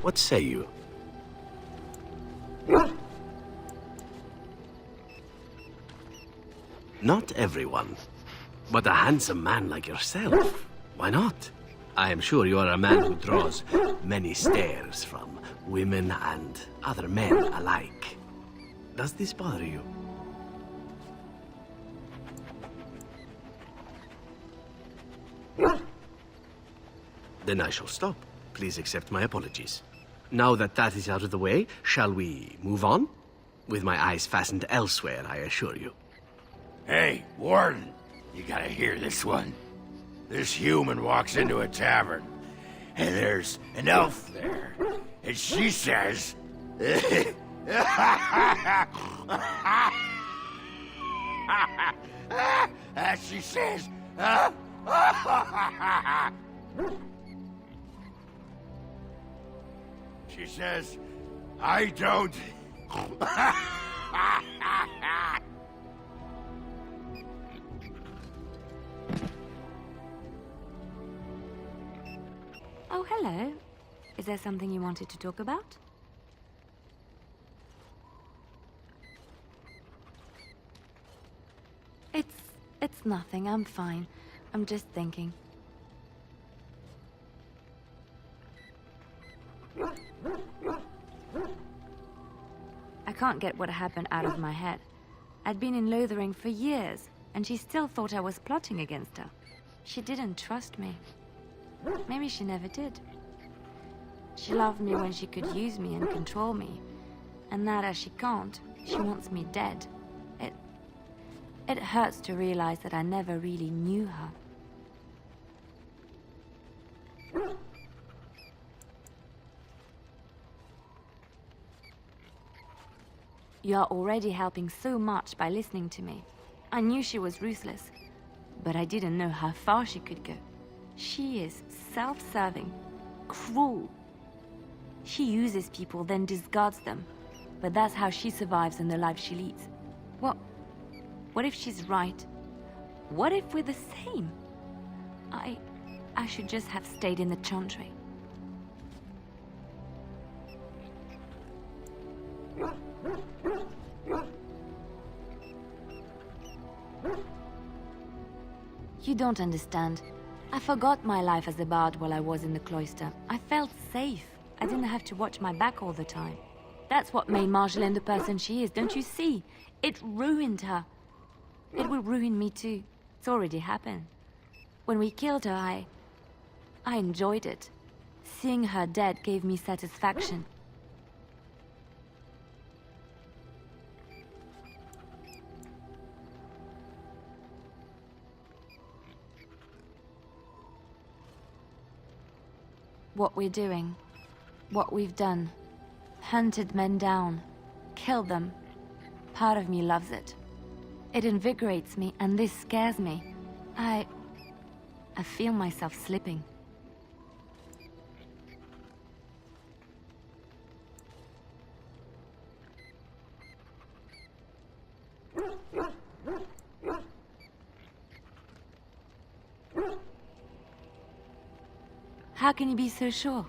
What say you? Not everyone, but a handsome man like yourself. Why not? I am sure you are a man who draws many stares from women and other men alike. Does this bother you? Then I shall stop. Please accept my apologies. Now that that is out of the way, shall we move on? With my eyes fastened elsewhere, I assure you. Hey, Warden, you gotta hear this one. This human walks into a tavern, and there's an elf there, and she says... she says... She says, I don't... Oh, hello. Is there something you wanted to talk about? It's nothing. I'm fine. I'm just thinking. I can't get what happened out of my head. I'd been in Lothering for years, and she still thought I was plotting against her. She didn't trust me. Maybe she never did. She loved me when she could use me and control me. And now that she can't, she wants me dead. It hurts to realize that I never really knew her. You are already helping so much by listening to me. I knew she was ruthless, but I didn't know how far she could go. She is self-serving, cruel. She uses people, then discards them. But that's how she survives in the life she leads. What if she's right? What if we're the same? I should just have stayed in the Chantry. You don't understand. I forgot my life as a bard while I was in the cloister. I felt safe. I didn't have to watch my back all the time. That's what made Marjolaine the person she is, don't you see? It ruined her. It will ruin me too. It's already happened. When we killed her, I enjoyed it. Seeing her dead gave me satisfaction. What we're doing, what we've done, hunted men down, killed them. Part of me loves it. It invigorates me, and this scares me. I feel myself slipping. How can you be so sure?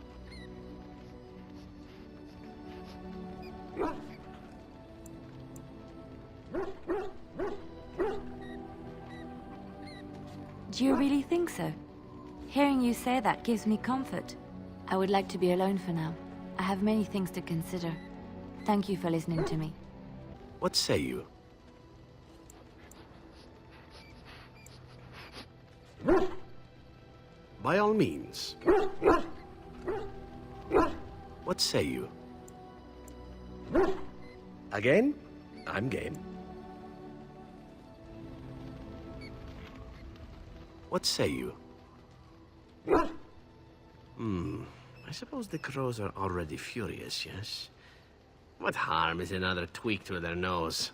Do you really think so? Hearing you say that gives me comfort. I would like to be alone for now. I have many things to consider. Thank you for listening to me. What say you? By all means. What say you? Again? I'm game. What say you? I suppose the crows are already furious, yes? What harm is another tweak to their nose?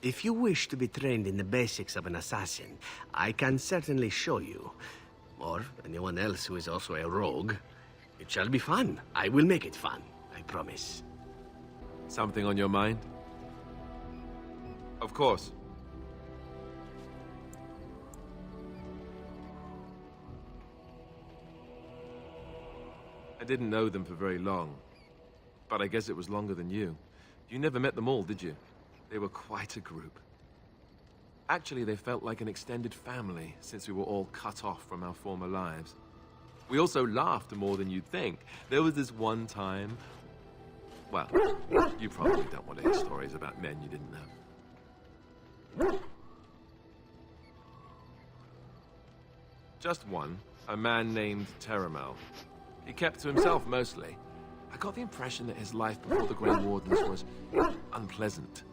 If you wish to be trained in the basics of an assassin, I can certainly show you. Or anyone else who is also a rogue. It shall be fun. I will make it fun, I promise. Something on your mind? Of course. I didn't know them for very long, But I guess it was longer than you. You never met them all, did you? They were quite a group. Actually, they felt like an extended family, since we were all cut off from our former lives. We also laughed more than you'd think. There was this one time... Well, you probably don't want to hear stories about men you didn't know. Just one, a man named Terramel. He kept to himself mostly. I got the impression that his life before the Grey Wardens was unpleasant.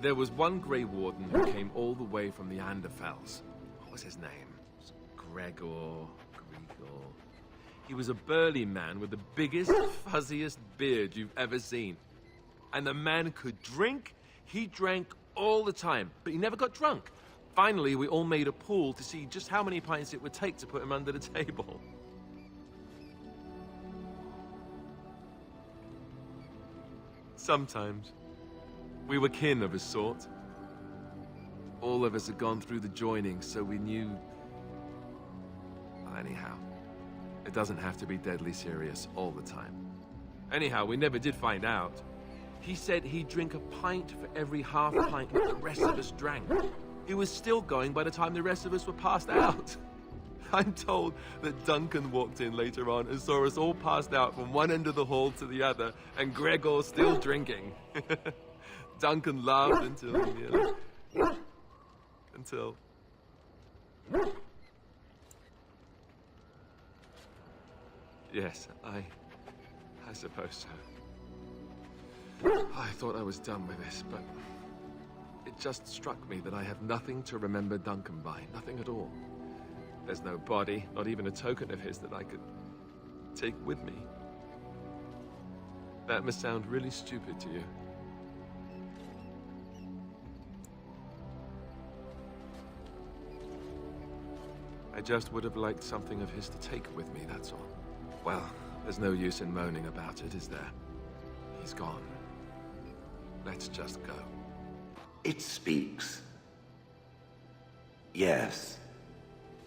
There was one Grey Warden who came all the way from the Anderfells. What was his name? Gregor. He was a burly man with the biggest, fuzziest beard you've ever seen. And the man could drink. He drank all the time, but he never got drunk. Finally, we all made a pool to see just how many pints it would take to put him under the table. Sometimes, we were kin of a sort. All of us had gone through the joining, so we knew... Well, anyhow, it doesn't have to be deadly serious all the time. Anyhow, we never did find out. He said he'd drink a pint for every half pint that the rest of us drank. He was still going by the time the rest of us were passed out. I'm told that Duncan walked in later on and saw us all passed out from one end of the hall to the other, and Gregor still drinking. Duncan laughed until... Yes, I suppose so. I thought I was done with this, but it just struck me that I have nothing to remember Duncan by, nothing at all. There's no body, not even a token of his that I could take with me. That must sound really stupid to you. I just would have liked something of his to take with me, that's all. Well, there's no use in moaning about it, is there? He's gone. Let's just go. It speaks. Yes.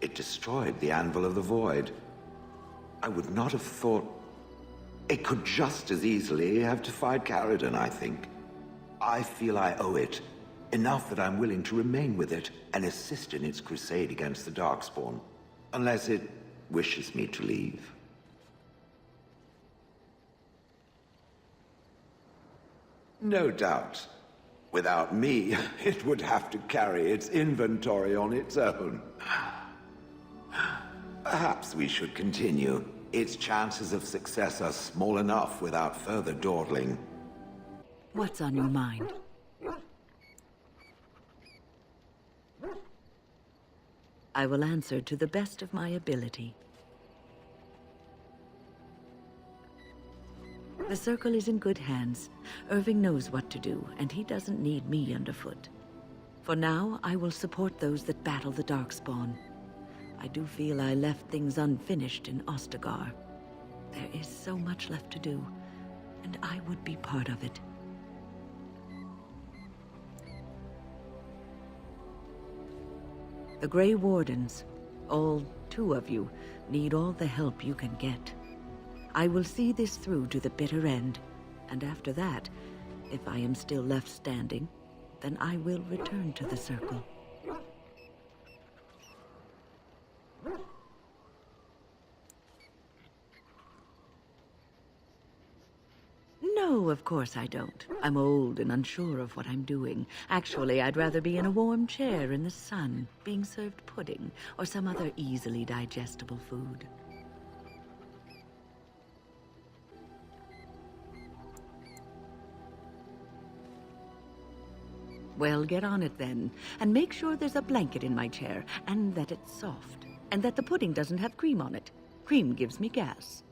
It destroyed the Anvil of the Void. I would not have thought... It could just as easily have defied Caridon, I think. I feel I owe it. Enough that I'm willing to remain with it and assist in its crusade against the Darkspawn. Unless it wishes me to leave. No doubt. Without me, it would have to carry its inventory on its own. Perhaps we should continue. Its chances of success are small enough without further dawdling. What's on your mind? I will answer to the best of my ability. The Circle is in good hands. Irving knows what to do, and he doesn't need me underfoot. For now, I will support those that battle the Darkspawn. I do feel I left things unfinished in Ostagar. There is so much left to do, and I would be part of it. The Grey Wardens, all 2 of you, need all the help you can get. I will see this through to the bitter end, and after that, if I am still left standing, then I will return to the Circle. No, of course I don't. I'm old and unsure of what I'm doing. Actually, I'd rather be in a warm chair in the sun, being served pudding or some other easily digestible food. Well, get on it then, and make sure there's a blanket in my chair, and that it's soft, and that the pudding doesn't have cream on it. Cream gives me gas.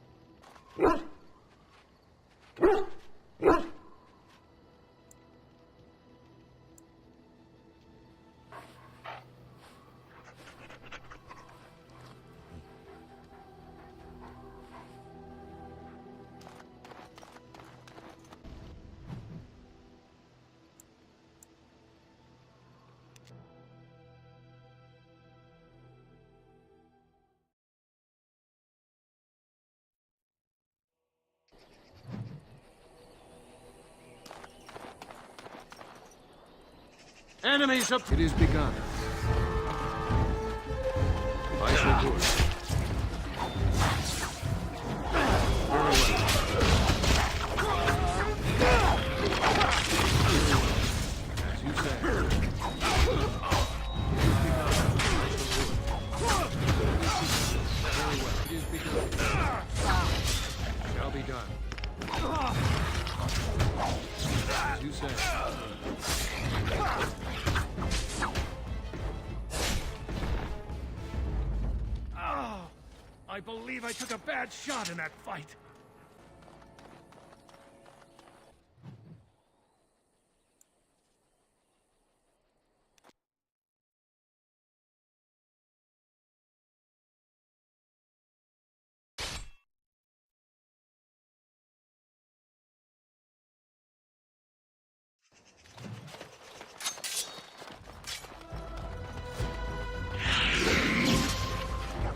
Enemies up. It is begun. I shall do it. As you say. Very well. It is begun. Shall be done. As you say. I believe I took a bad shot in that fight.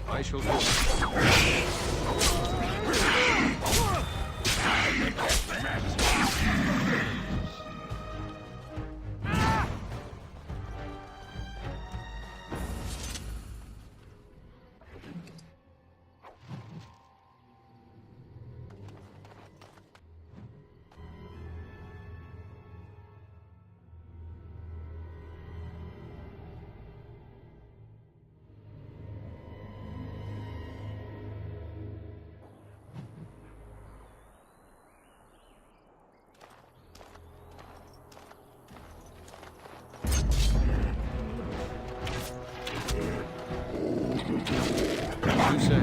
I shall do it. As you say.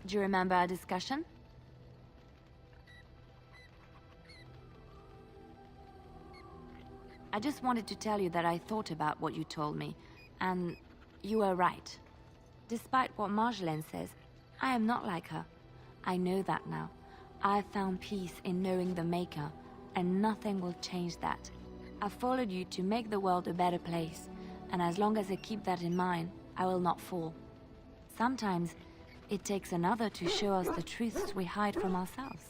Do you remember our discussion? I just wanted to tell you that I thought about what you told me, and you were right. Despite what Marjolaine says, I am not like her. I know that now. I've found peace in knowing the Maker, and nothing will change that. I followed you to make the world a better place, and as long as I keep that in mind, I will not fall. Sometimes, it takes another to show us the truths we hide from ourselves.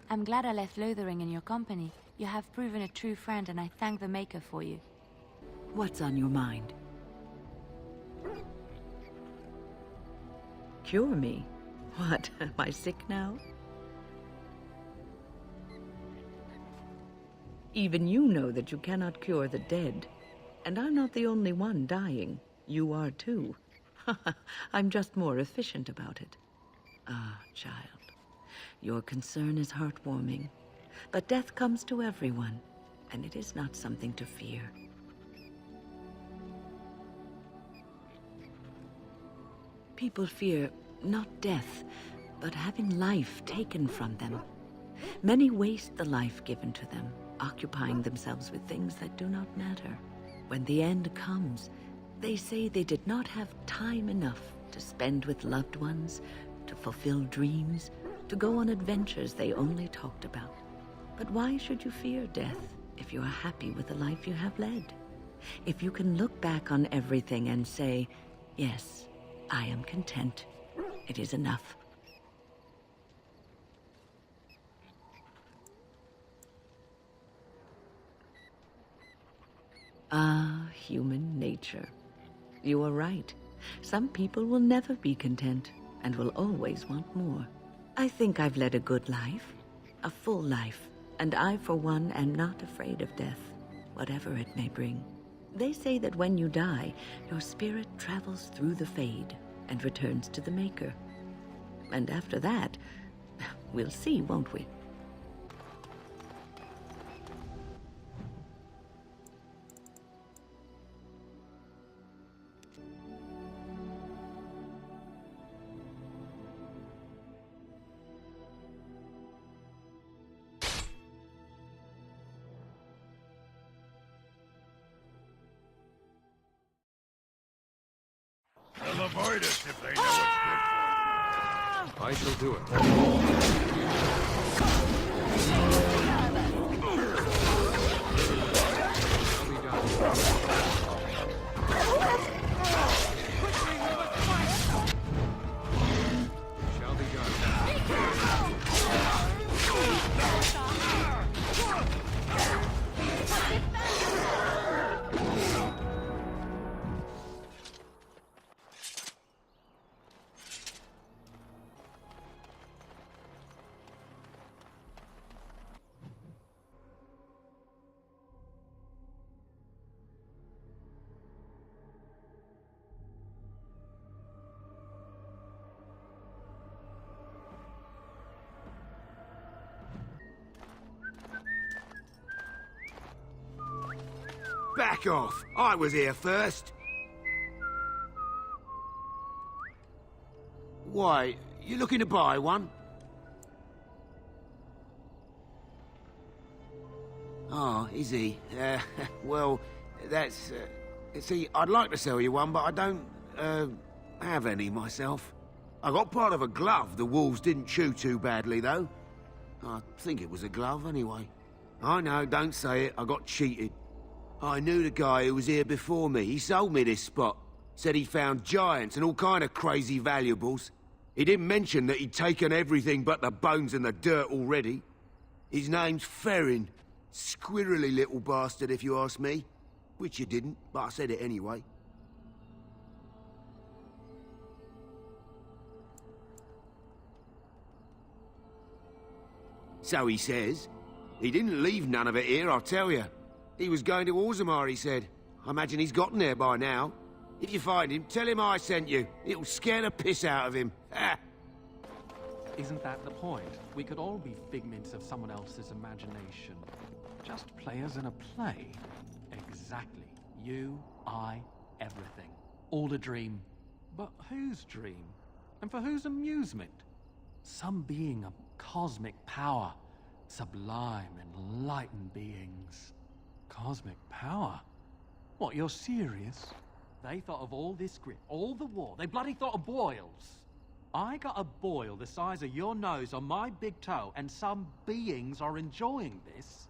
I'm glad I left Lothering in your company. You have proven a true friend, and I thank the Maker for you. What's on your mind? Cure me? What, am I sick now? Even you know that you cannot cure the dead. And I'm not the only one dying. You are too. I'm just more efficient about it. Ah, child. Your concern is heartwarming. But death comes to everyone, and it is not something to fear. People fear not death, but having life taken from them. Many waste the life given to them, occupying themselves with things that do not matter. When the end comes, they say they did not have time enough to spend with loved ones, to fulfill dreams, to go on adventures they only talked about. But why should you fear death if you are happy with the life you have led? If you can look back on everything and say, yes, I am content, It is enough. Ah, human nature. You are right. Some people will never be content and will always want more. I think I've led a good life, a full life, and I, for one, am not afraid of death, whatever it may bring. They say that when you die, your spirit travels through the Fade and returns to the Maker. And after that, we'll see, won't we? They'll avoid us if they know what's good for them. I shall do it. Shall be done. Shall be done. Back off! I was here first. Why, you looking to buy one? Oh, is he? Well, that's... see, I'd like to sell you one, but I don't, have any myself. I got part of a glove the wolves didn't chew too badly, though. I think it was a glove, anyway. I know, don't say it. I got cheated. I knew the guy who was here before me. He sold me this spot. Said he'd found giants and all kind of crazy valuables. He didn't mention that he'd taken everything but the bones and the dirt already. His name's Ferrin. Squirrely little bastard, if you ask me. Which you didn't, but I said it anyway. So he says. He didn't leave none of it here, I'll tell you. He was going to Orzammar, he said. I imagine he's gotten there by now. If you find him, tell him I sent you. It'll scare the piss out of him. Ha! Isn't that the point? We could all be figments of someone else's imagination. Just players in a play. Exactly. You, I, everything. All a dream. But whose dream? And for whose amusement? Some being of cosmic power. Sublime, enlightened beings. Cosmic power? What, you're serious? They thought of all this grit, all the war. They bloody thought of boils. I got a boil the size of your nose on my big toe, and some beings are enjoying this?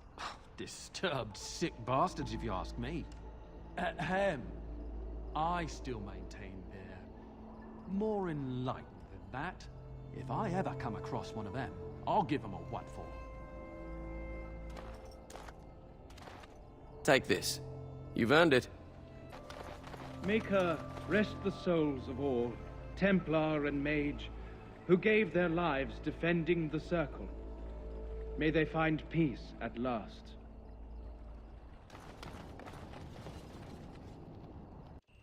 Disturbed, sick bastards, if you ask me. Ahem. I still maintain they're more enlightened than that. If I ever come across one of them, I'll give them a what for. Take this. You've earned it. Maker, rest the souls of all, Templar and Mage, who gave their lives defending the Circle. May they find peace at last.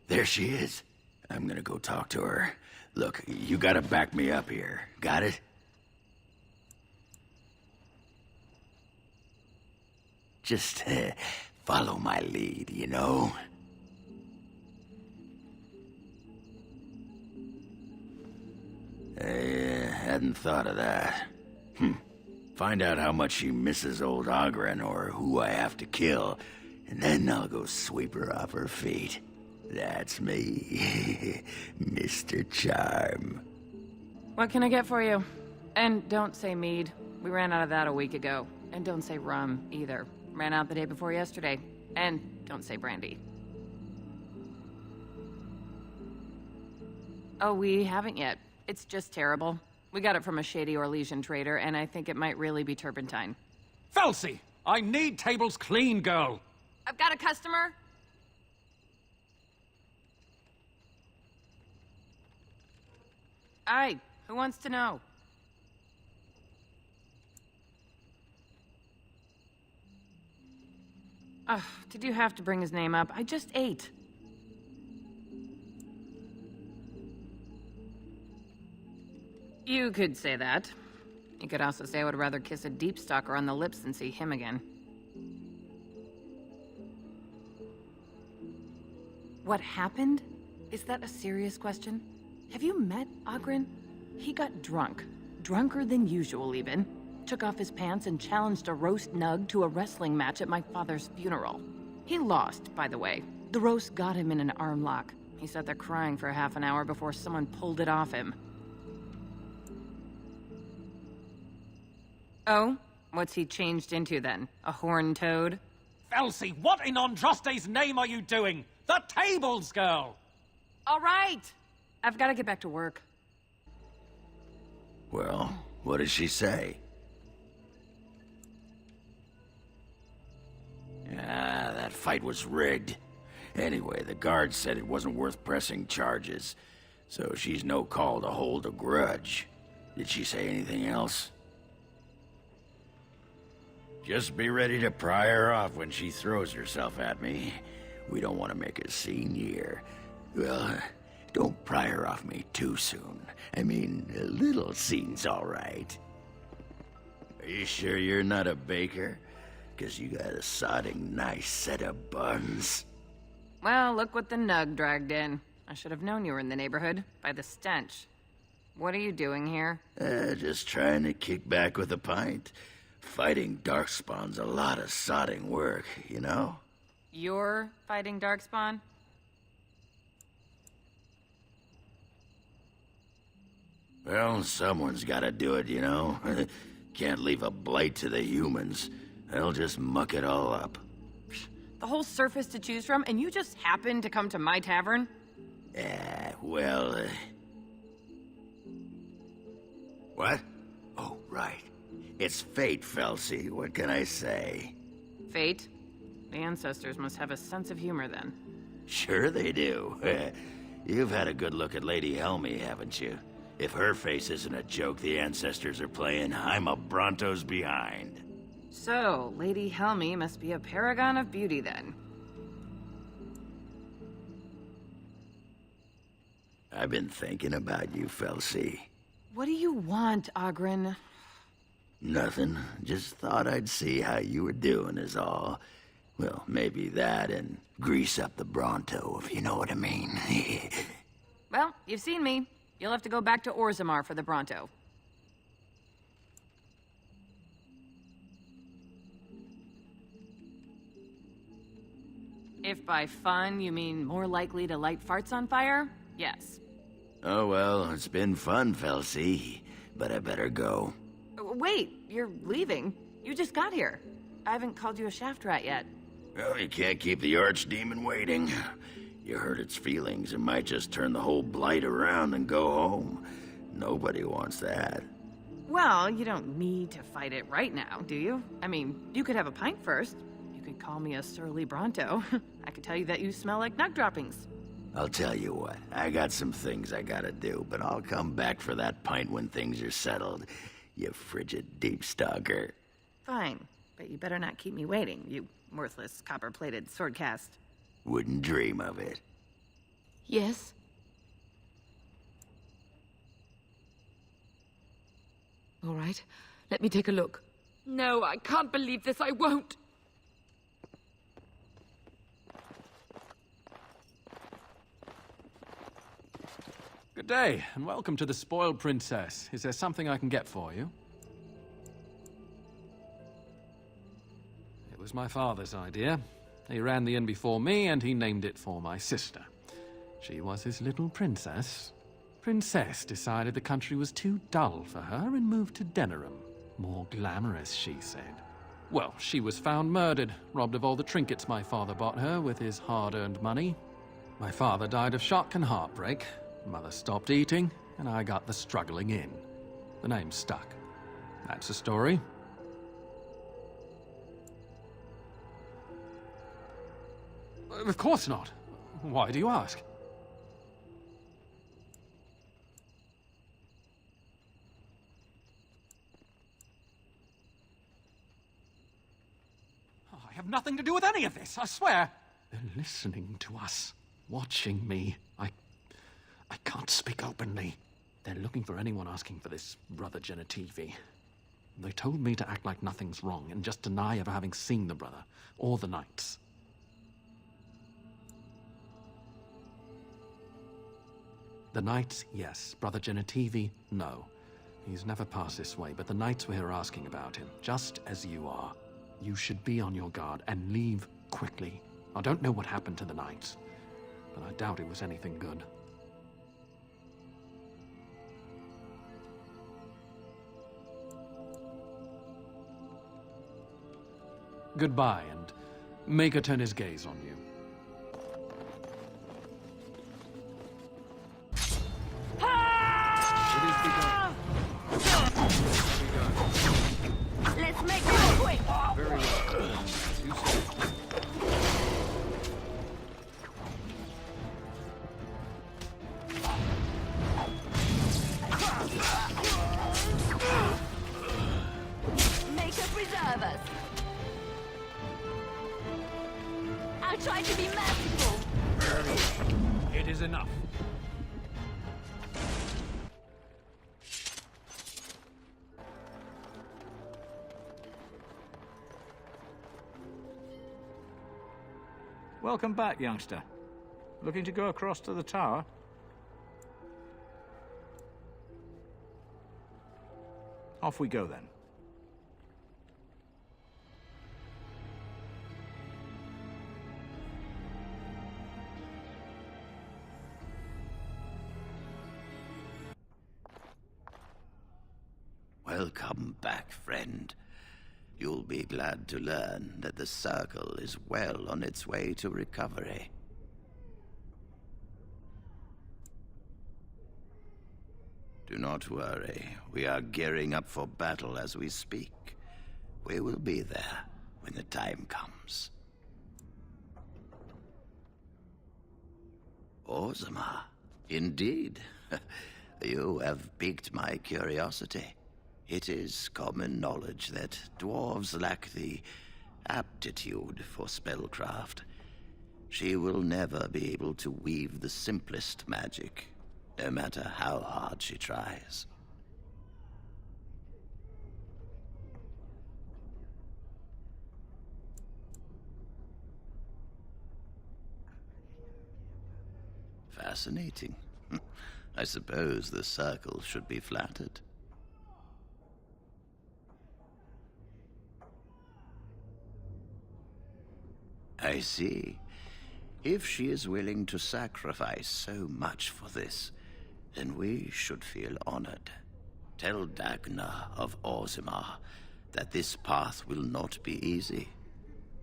There she is. I'm gonna go talk to her. Look, you gotta back me up here. Got it? Just follow my lead, you know? I hadn't thought of that. Find out how much she misses old Ogren or who I have to kill, and then I'll go sweep her off her feet. That's me, Mr. Charm. What can I get for you? And don't say mead. We ran out of that a week ago. And don't say rum, either. Ran out the day before yesterday. And don't say brandy. Oh, we haven't yet. It's just terrible. We got it from a shady Orlesian trader, and I think it might really be turpentine. Felsi! I need tables clean, girl! I've got a customer. Aye, who wants to know? Ugh, did you have to bring his name up? I just ate. You could say that. You could also say I would rather kiss a deep stalker on the lips than see him again. What happened? Is that a serious question? Have you met Oghren? He got drunk. Drunker than usual, even. Took off his pants and challenged a roast nug to a wrestling match at my father's funeral. He lost, by the way. The roast got him in an arm lock. He sat there crying for half an hour before someone pulled it off him. Oh? What's he changed into, then? A horned toad? Felsi, what in Andraste's name are you doing? The tables, girl! All right! I've got to get back to work. Well, what does she say? Ah, that fight was rigged. Anyway, the guard said it wasn't worth pressing charges, so she's no call to hold a grudge. Did she say anything else? Just be ready to pry her off when she throws herself at me. We don't want to make a scene here. Well, don't pry her off me too soon. I mean, a little scene's all right. Are you sure you're not a baker? 'Cause you got a sodding nice set of buns. Well, look what the nug dragged in. I should have known you were in the neighborhood, by the stench. What are you doing here? Just trying to kick back with a pint. Fighting Darkspawn's a lot of sodding work, you know? You're fighting Darkspawn? Well, someone's gotta do it, you know? Can't leave a blight to the humans. They'll just muck it all up. The whole surface to choose from, and you just happened to come to my tavern? Well, What? Oh, right. It's fate, Felsi. What can I say? Fate? The ancestors must have a sense of humor, then. Sure they do. You've had a good look at Lady Helmy, haven't you? If her face isn't a joke the ancestors are playing, I'm a Bronto's behind. So, Lady Helmy must be a paragon of beauty, then. I've been thinking about you, Felsi. What do you want, Oghren? Nothing. Just thought I'd see how you were doing is all. Well, maybe that and grease up the Bronto, if you know what I mean. Well, you've seen me. You'll have to go back to Orzammar for the Bronto. If by fun you mean more likely to light farts on fire, yes. Oh well, it's been fun, Felsi, but I better go. Wait, you're leaving? You just got here. I haven't called you a shaft rat yet. Well, you can't keep the archdemon waiting. You hurt its feelings, it might just turn the whole blight around and go home. Nobody wants that. Well, you don't need to fight it right now, do you? I mean, you could have a pint first. You could call me a surly Bronto. I could tell you that you smell like nug droppings. I'll tell you what, I got some things I gotta do, but I'll come back for that pint when things are settled. You frigid deep stalker. Fine, but you better not keep me waiting, you worthless copper-plated sword cast. Wouldn't dream of it. Yes? All right, let me take a look. No, I can't believe this. I won't. Good day, and welcome to the Spoiled Princess. Is there something I can get for you? It was my father's idea. He ran the inn before me, and he named it for my sister. She was his little princess. Princess decided the country was too dull for her and moved to Denerim. More glamorous, she said. Well, she was found murdered, robbed of all the trinkets my father bought her with his hard-earned money. My father died of shock and heartbreak. Mother stopped eating, and I got the struggling in. The name stuck. That's the story. Of course not. Why do you ask? I have nothing to do with any of this, I swear. They're listening to us, watching me. I can't speak openly. They're looking for anyone asking for this Brother Genitivi. They told me to act like nothing's wrong and just deny ever having seen the brother or the knights. The knights, yes. Brother Genitivi, no. He's never passed this way, but the knights were here asking about him, just as you are. You should be on your guard and leave quickly. I don't know what happened to the knights, but I doubt it was anything good. Goodbye, and make her turn his gaze on you. Let's make this quick! Very well. You say. Make her preserve us! I'll try to be merciful! It is enough. Welcome back, youngster. Looking to go across to the tower? Off we go, then. Welcome back, friend. You'll be glad to learn that the Circle is well on its way to recovery. Do not worry. We are gearing up for battle as we speak. We will be there when the time comes. Orzammar, indeed. You have piqued my curiosity. It is common knowledge that dwarves lack the aptitude for spellcraft. She will never be able to weave the simplest magic, no matter how hard she tries. Fascinating. I suppose the Circle should be flattered. I see. If she is willing to sacrifice so much for this, then we should feel honored. Tell Dagna of Orzammar that this path will not be easy.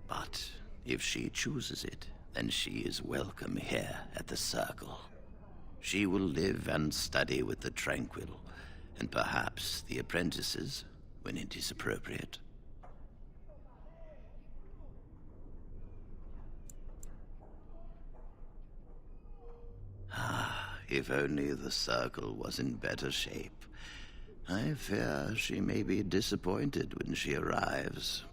But if she chooses it, then she is welcome here at the Circle. She will live and study with the Tranquil, and perhaps the apprentices, when it is appropriate. If only the Circle was in better shape. I fear she may be disappointed when she arrives.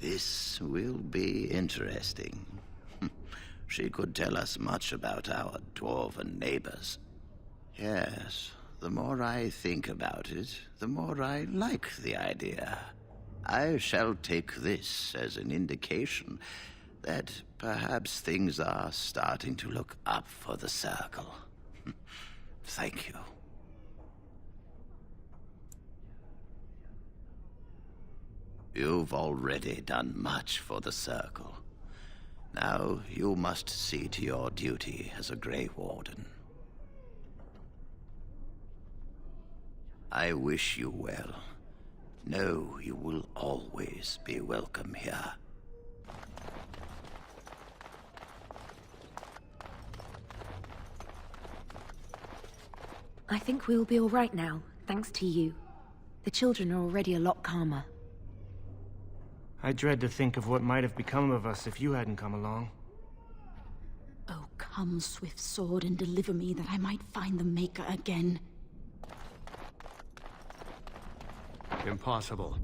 This will be interesting. She could tell us much about our dwarven neighbors. Yes, the more I think about it, the more I like the idea. I shall take this as an indication that perhaps things are starting to look up for the Circle. Thank you. You've already done much for the Circle. Now you must see to your duty as a Grey Warden. I wish you well. Know you will always be welcome here. I think we'll be all right now, thanks to you. The children are already a lot calmer. I dread to think of what might have become of us if you hadn't come along. Oh, come, swift sword, and deliver me that I might find the Maker again. Impossible.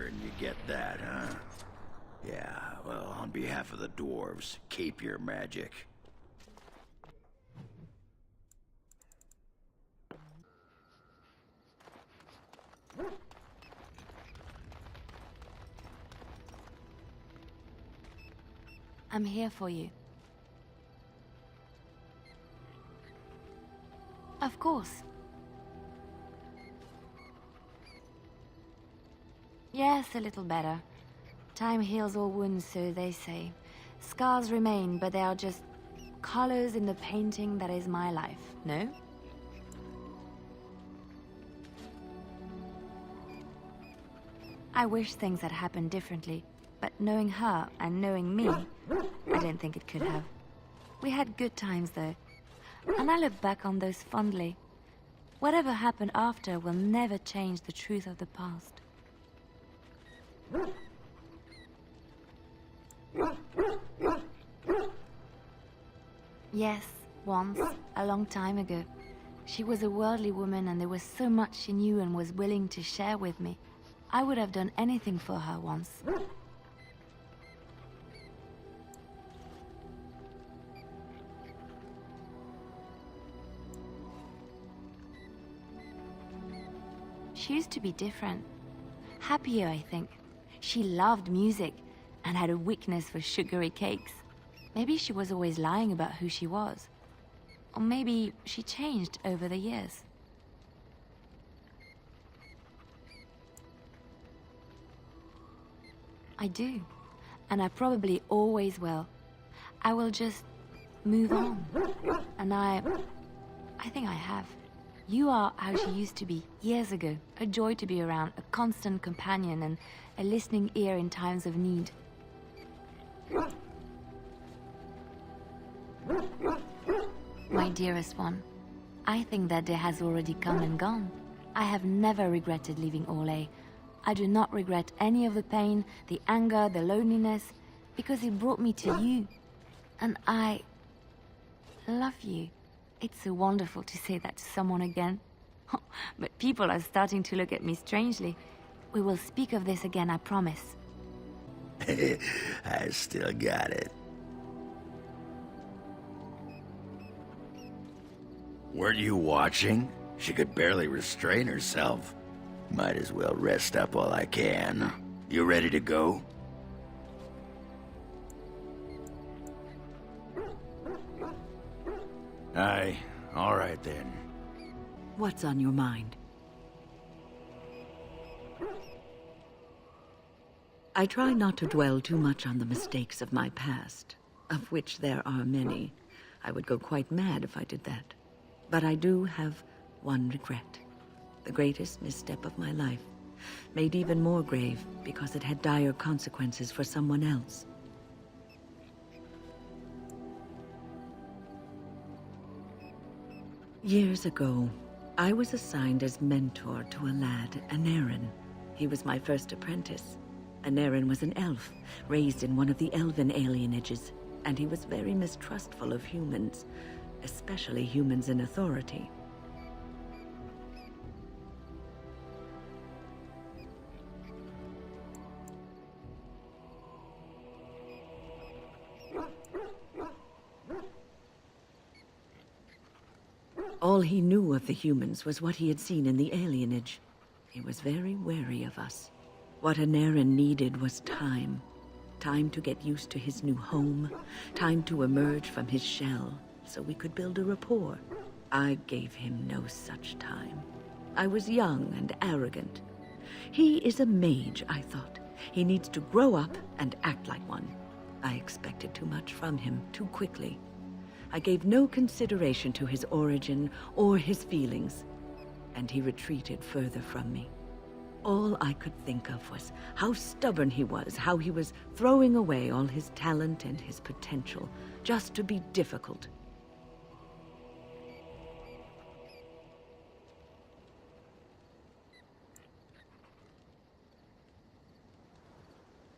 And you get that, huh? Yeah, well, on behalf of the dwarves, keep your magic. I'm here for you. Of course. Yes, a little better. Time heals all wounds, so they say. Scars remain, but they are just colors in the painting that is my life, no? I wish things had happened differently, but knowing her and knowing me, I don't think it could have. We had good times, though, and I look back on those fondly. Whatever happened after will never change the truth of the past. Yes, once, a long time ago. She was a worldly woman and there was so much she knew and was willing to share with me. I would have done anything for her once. She used to be different. Happier, I think. She loved music and had a weakness for sugary cakes. Maybe she was always lying about who she was. Or maybe she changed over the years. I do. And I probably always will. I will just move on. And I think I have. You are how she used to be years ago. A joy to be around, a constant companion and a listening ear in times of need. My dearest one, I think that day has already come and gone. I have never regretted leaving Orlais. I do not regret any of the pain, the anger, the loneliness, because it brought me to you. And I love you. It's so wonderful to say that to someone again. But people are starting to look at me strangely. We will speak of this again, I promise. I still got it. Weren't you watching? She could barely restrain herself. Might as well rest up while I can. You ready to go? Aye, all right then. What's on your mind? I try not to dwell too much on the mistakes of my past, of which there are many. I would go quite mad if I did that. But I do have one regret. The greatest misstep of my life, made even more grave because it had dire consequences for someone else. Years ago, I was assigned as mentor to a lad, Aneirin. He was my first apprentice. Aneirin was an elf, raised in one of the elven alienages, and he was very mistrustful of humans, especially humans in authority. All he knew of the humans was what he had seen in the alienage. He was very wary of us. What Aneirin needed was time. Time to get used to his new home. Time to emerge from his shell, so we could build a rapport. I gave him no such time. I was young and arrogant. He is a mage, I thought. He needs to grow up and act like one. I expected too much from him too quickly. I gave no consideration to his origin or his feelings, and he retreated further from me. All I could think of was how stubborn he was, how he was throwing away all his talent and his potential just to be difficult.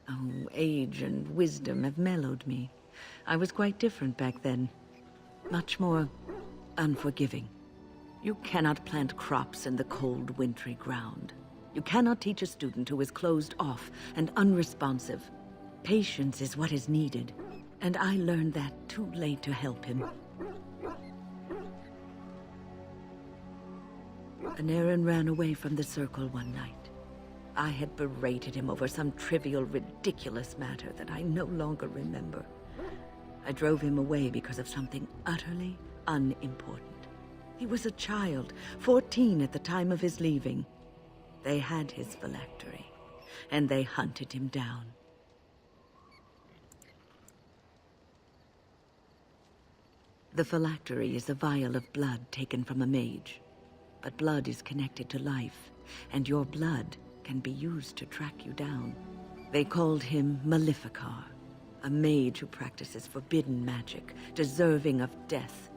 Oh, age and wisdom have mellowed me. I was quite different back then. Much more unforgiving. You cannot plant crops in the cold, wintry ground. You cannot teach a student who is closed off and unresponsive. Patience is what is needed, and I learned that too late to help him. Aneurin ran away from the circle one night. I had berated him over some trivial, ridiculous matter that I no longer remember. I drove him away because of something utterly unimportant. He was a child, 14 at the time of his leaving. They had his phylactery, and they hunted him down. The phylactery is a vial of blood taken from a mage. But blood is connected to life, and your blood can be used to track you down. They called him Maleficar, a mage who practices forbidden magic, deserving of death.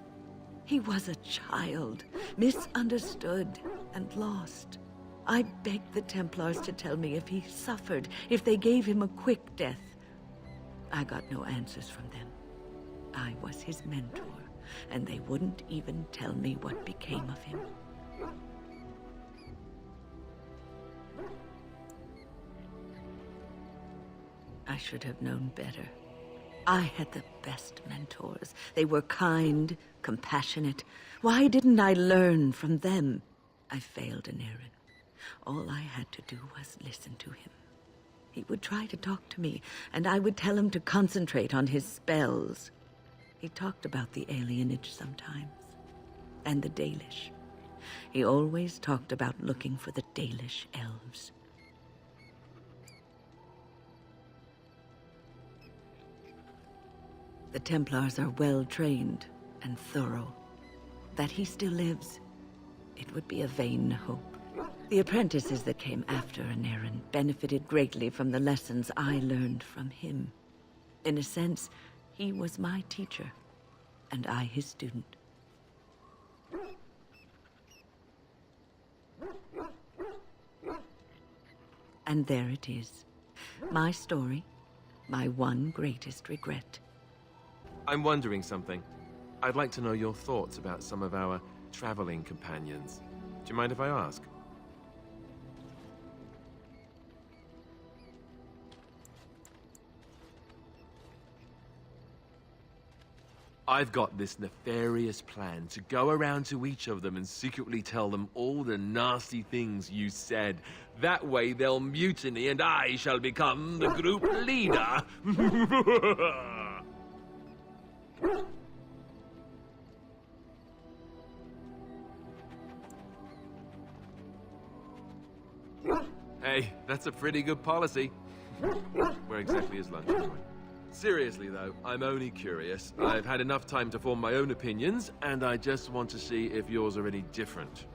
He was a child, misunderstood and lost. I begged the Templars to tell me if he suffered, if they gave him a quick death. I got no answers from them. I was his mentor, and they wouldn't even tell me what became of him. I should have known better. I had the best mentors. They were kind, compassionate. Why didn't I learn from them? I failed Aneurin. All I had to do was listen to him. He would try to talk to me, and I would tell him to concentrate on his spells. He talked about the alienage sometimes, and the Dalish. He always talked about looking for the Dalish elves. The Templars are well-trained and thorough. That he still lives, it would be a vain hope. The apprentices that came after Aneurin benefited greatly from the lessons I learned from him. In a sense, he was my teacher, and I his student. And there it is. My story, my one greatest regret. I'm wondering something. I'd like to know your thoughts about some of our traveling companions. Do you mind if I ask? I've got this nefarious plan to go around to each of them and secretly tell them all the nasty things you said. That way they'll mutiny and I shall become the group leader. Hey, that's a pretty good policy. Where exactly is lunch anyway? Seriously though, I'm only curious. I've had enough time to form my own opinions, and I just want to see if yours are any different.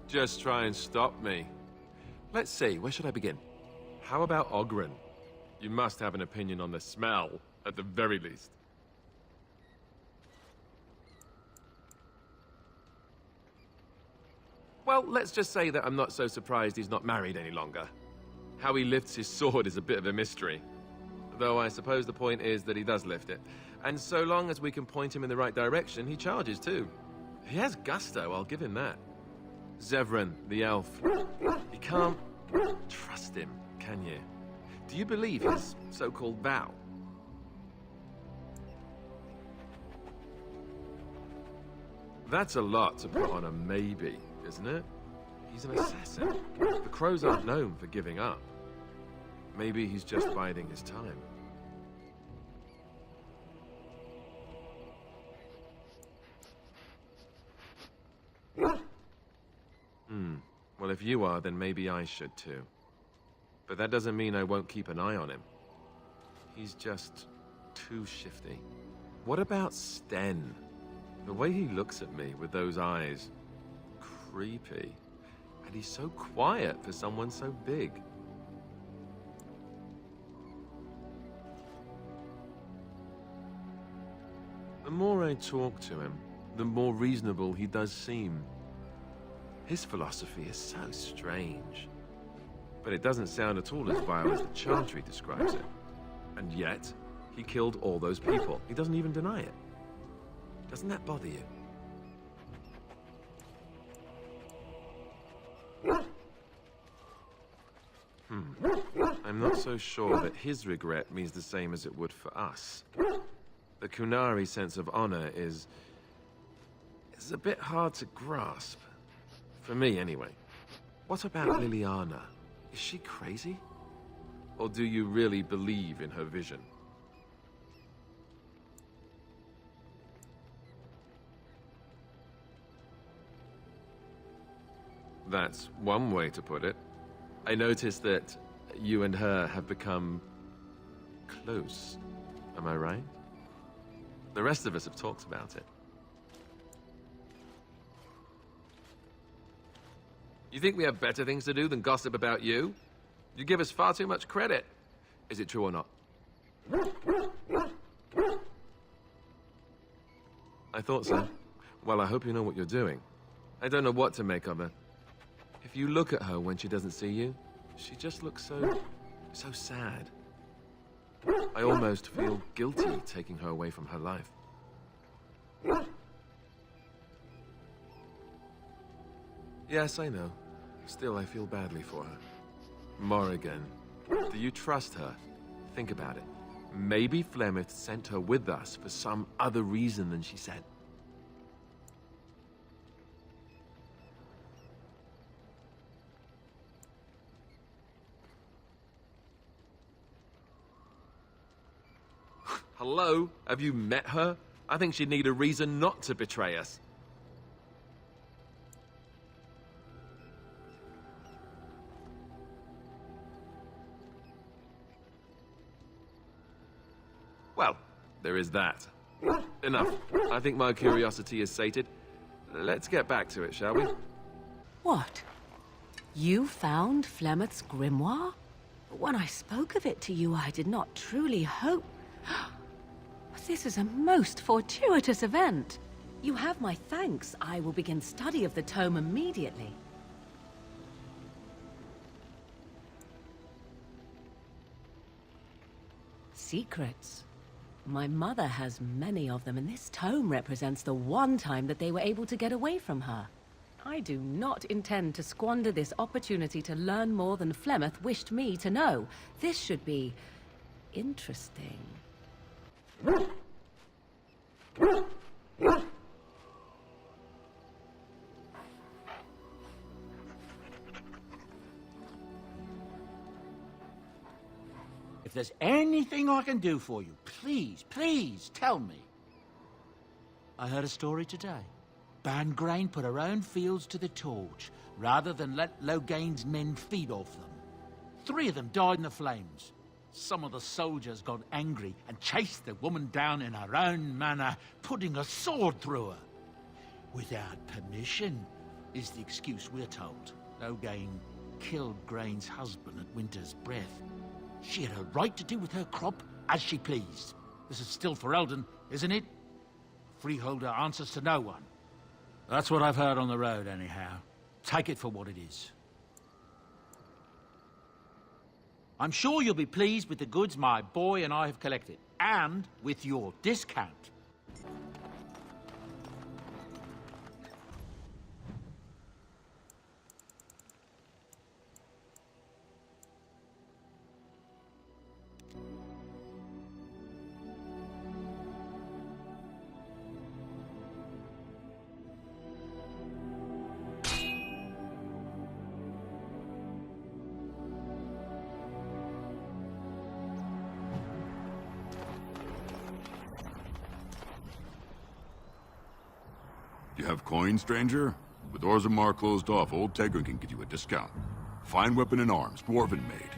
Just try and stop me. Let's see, where should I begin? How about Oghren? You must have an opinion on the smell, at the very least. Well, let's just say that I'm not so surprised he's not married any longer. How he lifts his sword is a bit of a mystery. Though I suppose the point is that he does lift it. And so long as we can point him in the right direction, he charges too. He has gusto, I'll give him that. Zevran, the elf. You can't trust him, can you? Do you believe his so-called vow? That's a lot to put on a maybe, isn't it? He's an assassin. The crows aren't known for giving up. Maybe he's just biding his time. Well, if you are, then maybe I should too. But that doesn't mean I won't keep an eye on him. He's just too shifty. What about Sten? The way he looks at me with those eyes. Creepy. And he's so quiet for someone so big. The more I talk to him, the more reasonable he does seem. His philosophy is so strange. But it doesn't sound at all as vile as the Chantry describes it. And yet, he killed all those people. He doesn't even deny it. Doesn't that bother you? I'm not so sure that his regret means the same as it would for us. The Qunari sense of honor is a bit hard to grasp. For me, anyway. What about Liliana? Is she crazy? Or do you really believe in her vision? That's one way to put it. I noticed that you and her have become close. Am I right? The rest of us have talked about it. You think we have better things to do than gossip about you? You give us far too much credit. Is it true or not? I thought so. Well, I hope you know what you're doing. I don't know what to make of her. If you look at her when she doesn't see you, she just looks so sad. I almost feel guilty taking her away from her life. Yes, I know. Still, I feel badly for her. Morrigan, do you trust her? Think about it. Maybe Flemeth sent her with us for some other reason than she said. Hello? Have you met her? I think she'd need a reason not to betray us. Well, there is that. Enough. I think my curiosity is sated. Let's get back to it, shall we? What? You found Flemeth's grimoire? When I spoke of it to you, I did not truly hope... This is a most fortuitous event. You have my thanks. I will begin study of the tome immediately. Secrets. My mother has many of them, and this tome represents the one time that they were able to get away from her. I do not intend to squander this opportunity to learn more than Flemeth wished me to know. This should be interesting. If there's anything I can do for you, please tell me. I heard a story today. Bangrain put her own fields to the torch, rather than let Loghain's men feed off them. 3 of them died in the flames. Some of the soldiers got angry and chased the woman down in her own manner, putting a sword through her. Without permission, is the excuse we're told. Loghain killed Grain's husband at Winter's Breath. She had a right to do with her crop as she pleased. This is still for Eldon, isn't it? Freeholder answers to no one. That's what I've heard on the road, anyhow. Take it for what it is. I'm sure you'll be pleased with the goods my boy and I have collected, and with your discount. You have coin, stranger? With Orzammar closed off, old Tegrin can give you a discount. Fine weapon and arms, dwarven made.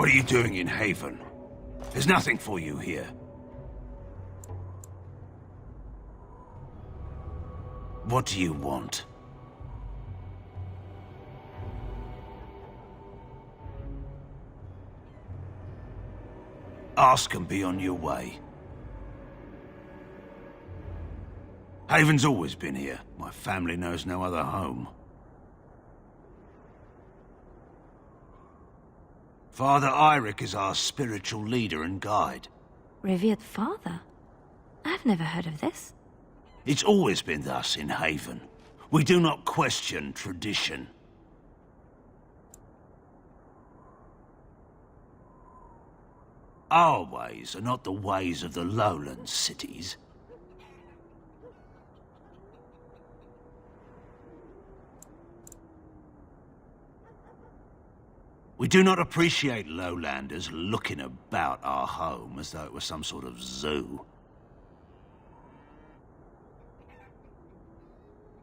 What are you doing in Haven? There's nothing for you here. What do you want? Ask and be on your way. Haven's always been here. My family knows no other home. Father Eirik is our spiritual leader and guide. Revered father? I've never heard of this. It's always been thus in Haven. We do not question tradition. Our ways are not the ways of the lowland cities. We do not appreciate lowlanders looking about our home as though it was some sort of zoo.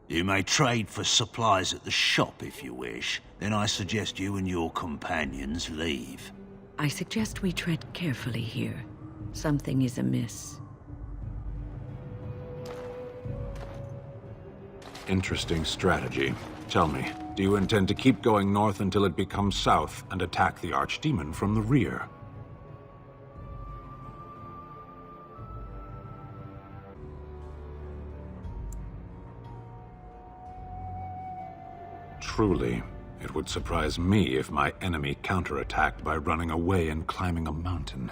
You may trade for supplies at the shop if you wish. Then I suggest you and your companions leave. I suggest we tread carefully here. Something is amiss. Interesting strategy. Tell me, do you intend to keep going north until it becomes south and attack the Archdemon from the rear? Truly, it would surprise me if my enemy counterattacked by running away and climbing a mountain.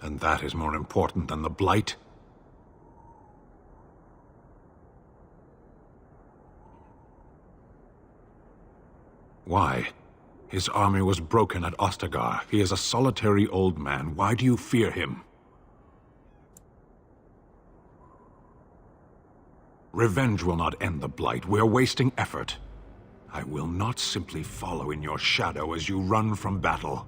And that is more important than the Blight? Why? His army was broken at Ostagar. He is a solitary old man. Why do you fear him? Revenge will not end the Blight. We're wasting effort. I will not simply follow in your shadow as you run from battle.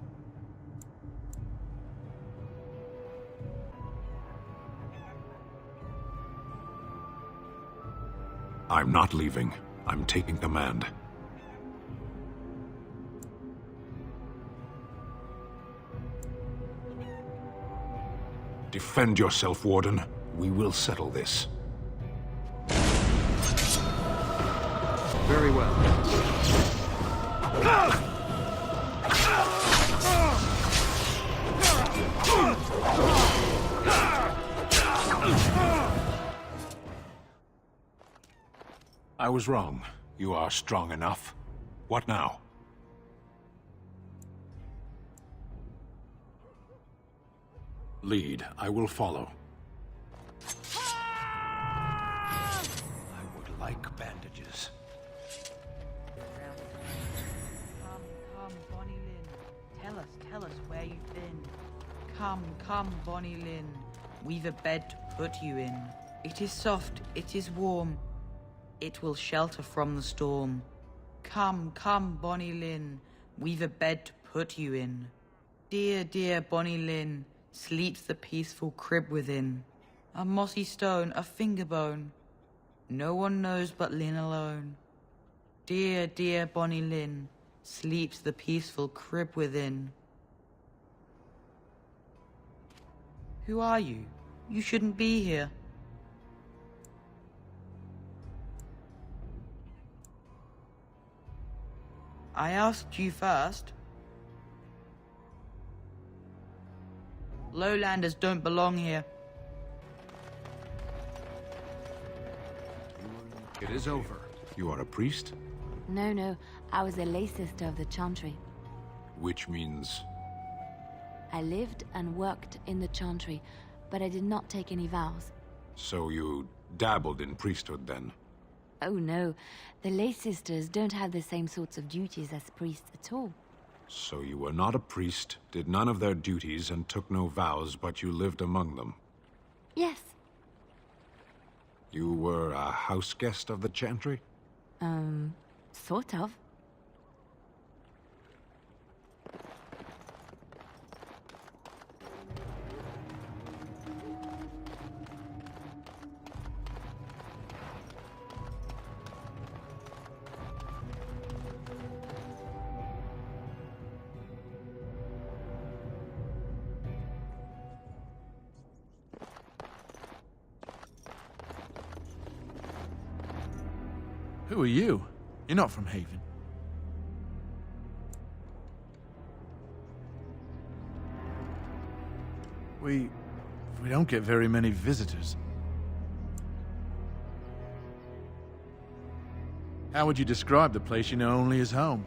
I'm not leaving. I'm taking command. Defend yourself, Warden. We will settle this. Very well. I was wrong. You are strong enough. What now? Lead. I will follow. I would like bandages. Come, Bonnie Lynn. Tell us where you've been. Come, Bonnie Lynn. We've a bed to put you in. It is soft, it is warm. It will shelter from the storm. Come, Bonnie Lynn. We've a bed to put you in. Dear Bonnie Lynn, sleeps the peaceful crib within. A mossy stone, a finger bone. No one knows but Lynn alone. Dear Bonnie Lynn, sleeps the peaceful crib within. Who are you? You shouldn't be here. I asked you first. Lowlanders don't belong here. It is over. You are a priest? No, I was a lay sister of the Chantry. Which means... I lived and worked in the Chantry, but I did not take any vows. So you dabbled in priesthood then? Oh no, the lay sisters don't have the same sorts of duties as priests at all. So you were not a priest, did none of their duties, and took no vows, but you lived among them? Yes. You were a house guest of the Chantry? Sort of. Who are you? You're not from Haven. We don't get very many visitors. How would you describe the place you know only as home?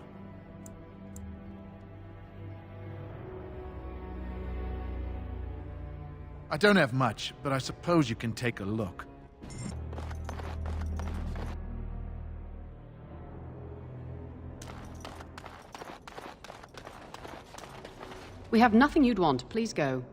I don't have much, but I suppose you can take a look. We have nothing you'd want. Please go.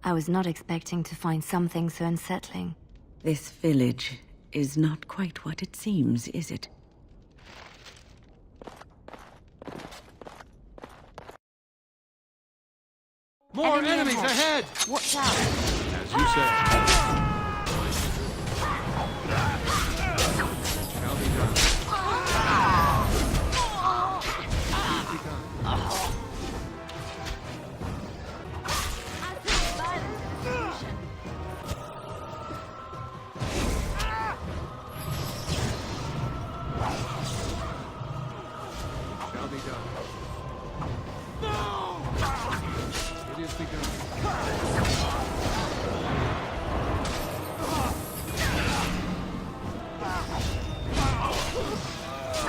I was not expecting to find something so unsettling. This village is not quite what it seems, is it? More enemies ahead! Watch out! As you say. Shall be done. Shall be done. No! It is begun.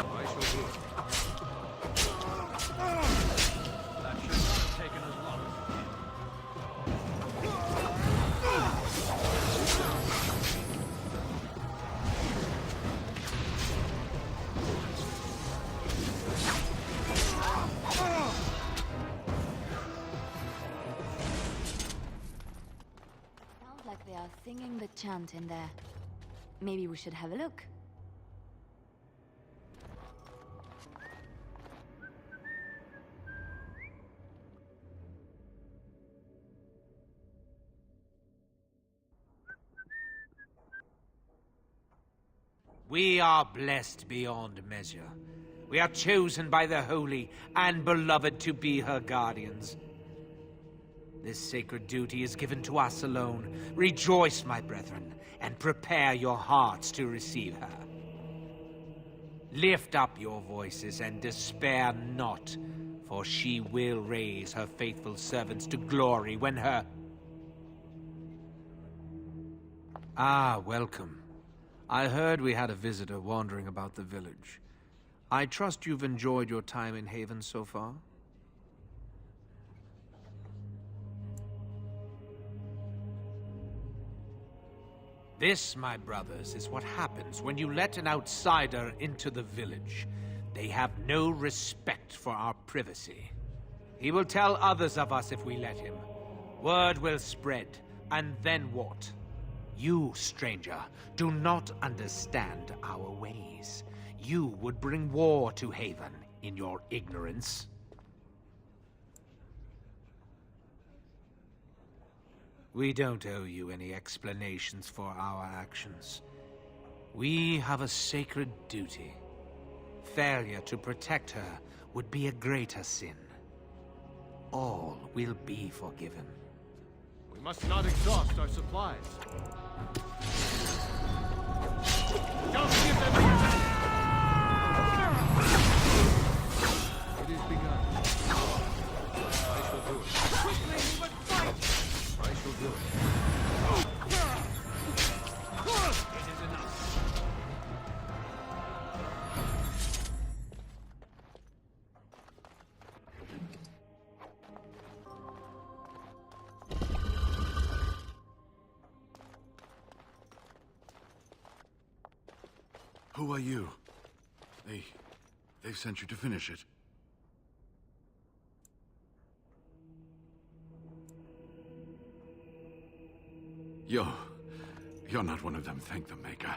I shall do it. That should not have taken us long. Sounds like they are singing the chant in there. Maybe we should have a look. We are blessed beyond measure. We are chosen by the Holy and Beloved to be her guardians. This sacred duty is given to us alone. Rejoice, my brethren, and prepare your hearts to receive her. Lift up your voices and despair not, for she will raise her faithful servants to glory when her... Ah, welcome. I heard we had a visitor wandering about the village. I trust you've enjoyed your time in Haven so far? This, my brothers, is what happens when you let an outsider into the village. They have no respect for our privacy. He will tell others of us if we let him. Word will spread, and then what? You, stranger, do not understand our ways. You would bring war to Haven in your ignorance. We don't owe you any explanations for our actions. We have a sacred duty. Failure to protect her would be a greater sin. All will be forgiven. We must not exhaust our supplies. Don't give them the attack! It is begun. I shall do it. Quickly, we must fight! I shall do it. It is enough. Who are you? They've sent you to finish it. You're not one of them, thank the Maker.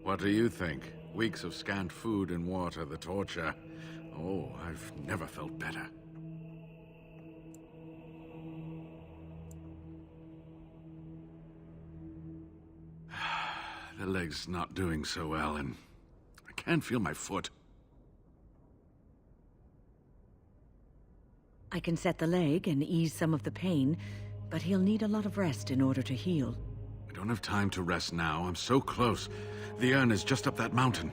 What do you think? Weeks of scant food and water, the torture. Oh, I've never felt better. The leg's not doing so well, and I can't feel my foot. I can set the leg and ease some of the pain, but he'll need a lot of rest in order to heal. I don't have time to rest now. I'm so close. The urn is just up that mountain.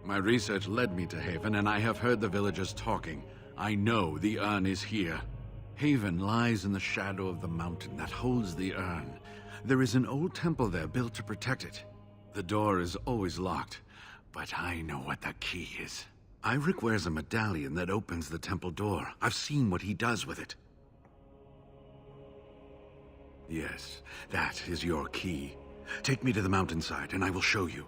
My research led me to Haven, and I have heard the villagers talking. I know the urn is here. Haven lies in the shadow of the mountain that holds the urn. There is an old temple there built to protect it. The door is always locked, but I know what the key is. Iric wears a medallion that opens the temple door. I've seen what he does with it. Yes, that is your key. Take me to the mountainside, and I will show you.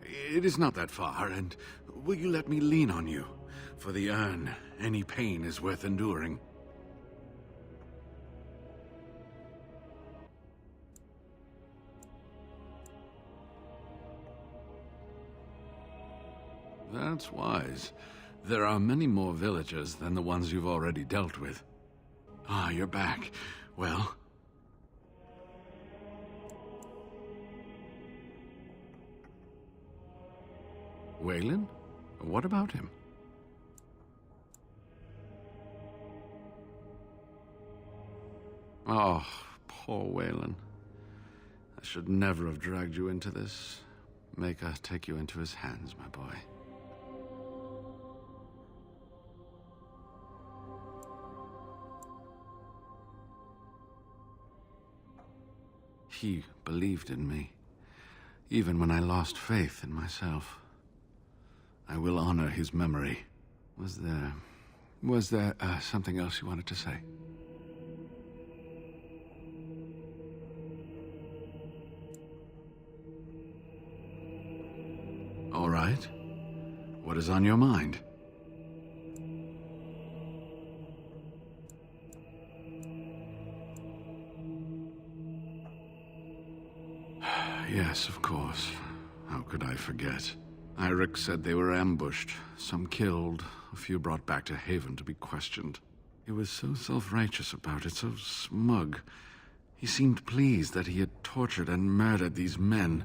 It is not that far, and will you let me lean on you? For the urn, any pain is worth enduring. That's wise. There are many more villagers than the ones you've already dealt with. Ah, you're back. Well... Waylon? What about him? Oh, poor Waylon. I should never have dragged you into this. Maker, take you into his hands, my boy. He believed in me, even when I lost faith in myself. I will honor his memory. Was there something else you wanted to say? All right. What is on your mind? Yes, of course. How could I forget? Iric said they were ambushed, some killed, a few brought back to Haven to be questioned. He was so self-righteous about it, so smug. He seemed pleased that he had tortured and murdered these men.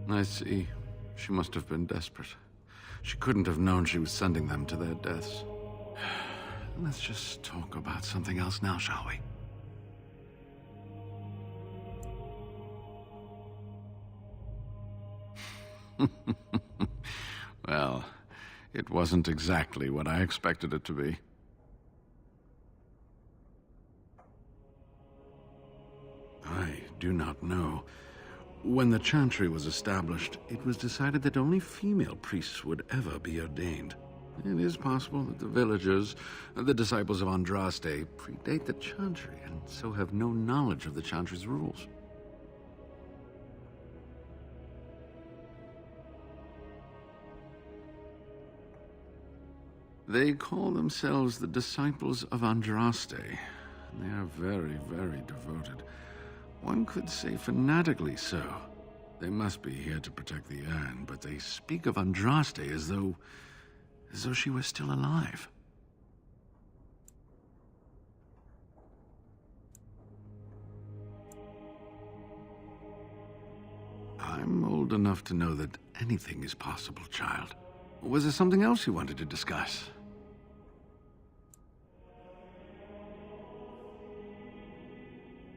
I see. She must have been desperate. She couldn't have known she was sending them to their deaths. Let's just talk about something else now, shall we? Well, it wasn't exactly what I expected it to be. I do not know. When the Chantry was established, it was decided that only female priests would ever be ordained. It is possible that the villagers, the disciples of Andraste, predate the Chantry and so have no knowledge of the Chantry's rules. They call themselves the disciples of Andraste, and they are very, very devoted. One could say fanatically so. They must be here to protect the urn, but they speak of Andraste as though she were still alive. I'm old enough to know that anything is possible, child. Was there something else you wanted to discuss?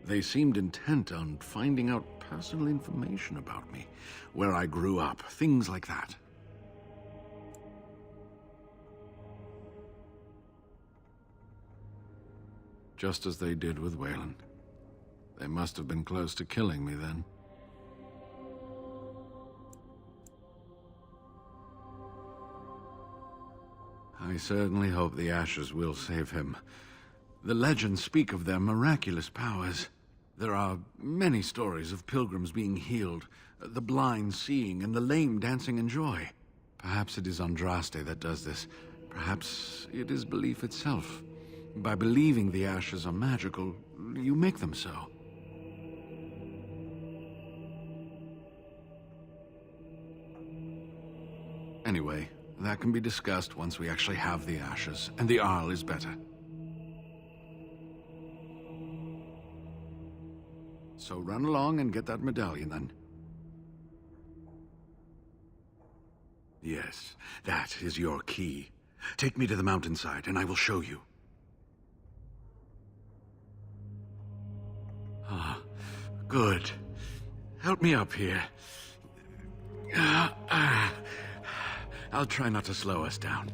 They seemed intent on finding out personal information about me, where I grew up, things like that. Just as they did with Waylon. They must have been close to killing me then. I certainly hope the ashes will save him. The legends speak of their miraculous powers. There are many stories of pilgrims being healed, the blind seeing, and the lame dancing in joy. Perhaps it is Andraste that does this. Perhaps it is belief itself. By believing the ashes are magical, you make them so. Anyway, that can be discussed once we actually have the ashes, and the Arl is better. So run along and get that medallion, then. Yes, that is your key. Take me to the mountainside, and I will show you. Ah, good. Help me up here. I'll try not to slow us down.